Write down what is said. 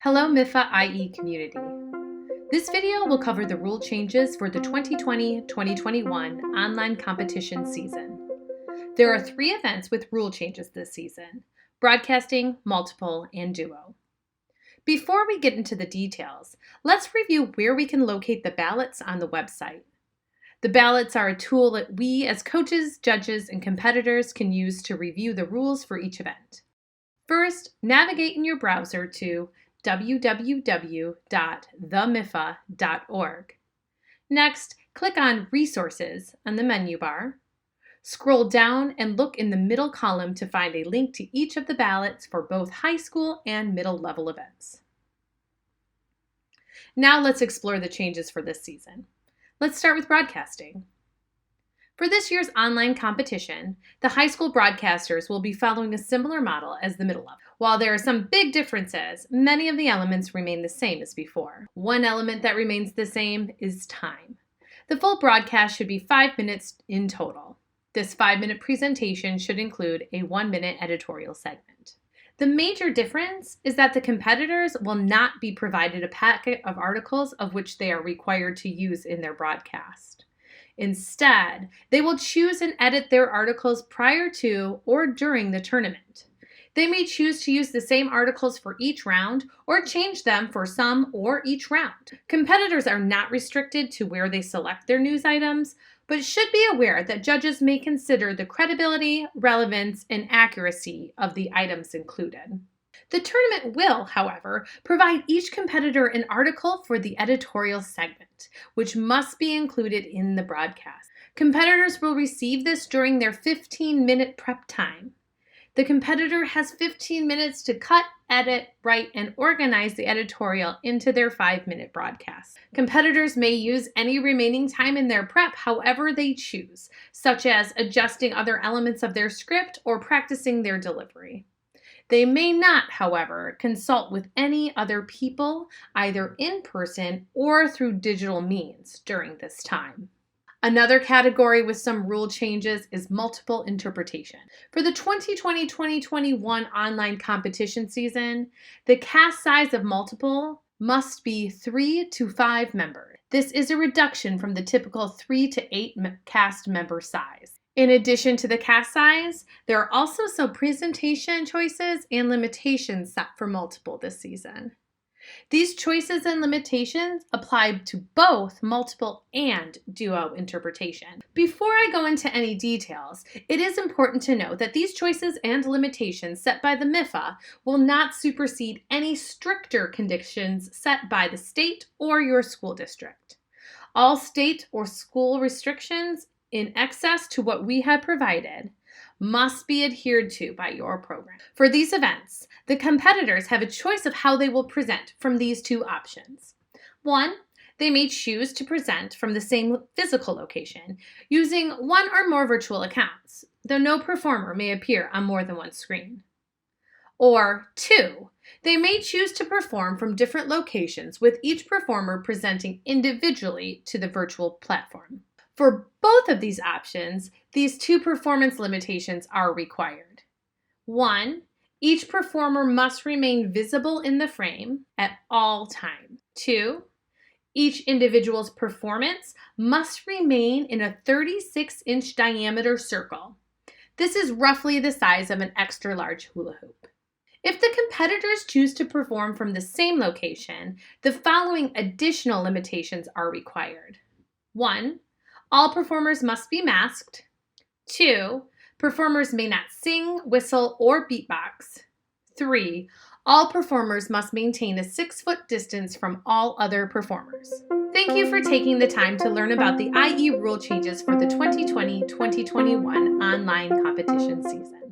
Hello MIFA IE community. This video will cover the rule changes for the 2020-2021 online competition season. There are 3 events with rule changes this season: broadcasting, multiple, and duo. Before we get into the details, let's review where we can locate the ballots on the website. The ballots are a tool that we as coaches, judges, and competitors can use to review the rules for each event. First, navigate in your browser to www.themifa.org. Next, click on Resources on the menu bar. Scroll down and look in the middle column to find a link to each of the ballots for both high school and middle level events. Now let's explore the changes for this season. Let's start with broadcasting. For this year's online competition, the high school broadcasters will be following a similar model as the middle level. While there are some big differences, many of the elements remain the same as before. One element that remains the same is time. The full broadcast should be 5 minutes in total. This 5-minute presentation should include a 1-minute editorial segment. The major difference is that the competitors will not be provided a packet of articles of which they are required to use in their broadcast. Instead, they will choose and edit their articles prior to or during the tournament. They may choose to use the same articles for each round or change them for some or each round. Competitors are not restricted to where they select their news items, but should be aware that judges may consider the credibility, relevance, and accuracy of the items included. The tournament will, however, provide each competitor an article for the editorial segment, which must be included in the broadcast. Competitors will receive this during their 15-minute prep time. The competitor has 15 minutes to cut, edit, write, and organize the editorial into their 5-minute broadcast. Competitors may use any remaining time in their prep however they choose, such as adjusting other elements of their script or practicing their delivery. They may not, however, consult with any other people, either in person or through digital means during this time. Another category with some rule changes is multiple interpretation. For the 2020-2021 online competition season, the cast size of multiple must be 3 to 5 members. This is a reduction from the typical 3 to 8 cast member size. In addition to the cast size, there are also some presentation choices and limitations set for multiple this season. These choices and limitations apply to both multiple and duo interpretation. Before I go into any details, it is important to note that these choices and limitations set by the MIFA will not supersede any stricter conditions set by the state or your school district. All state or school restrictions in excess to what we have provided must be adhered to by your program. For these events, the competitors have a choice of how they will present from these 2 options. 1, they may choose to present from the same physical location using 1 or more virtual accounts, though no performer may appear on more than one screen. Or 2, they may choose to perform from different locations with each performer presenting individually to the virtual platform. For both of these options, these 2 performance limitations are required. 1, each performer must remain visible in the frame at all times. 2, each individual's performance must remain in a 36-inch diameter circle. This is roughly the size of an extra large hula hoop. If the competitors choose to perform from the same location, the following additional limitations are required. 1, all performers must be masked. 2, performers may not sing, whistle, or beatbox. 3, all performers must maintain a 6-foot distance from all other performers. Thank you for taking the time to learn about the IE rule changes for the 2020-2021 online competition season.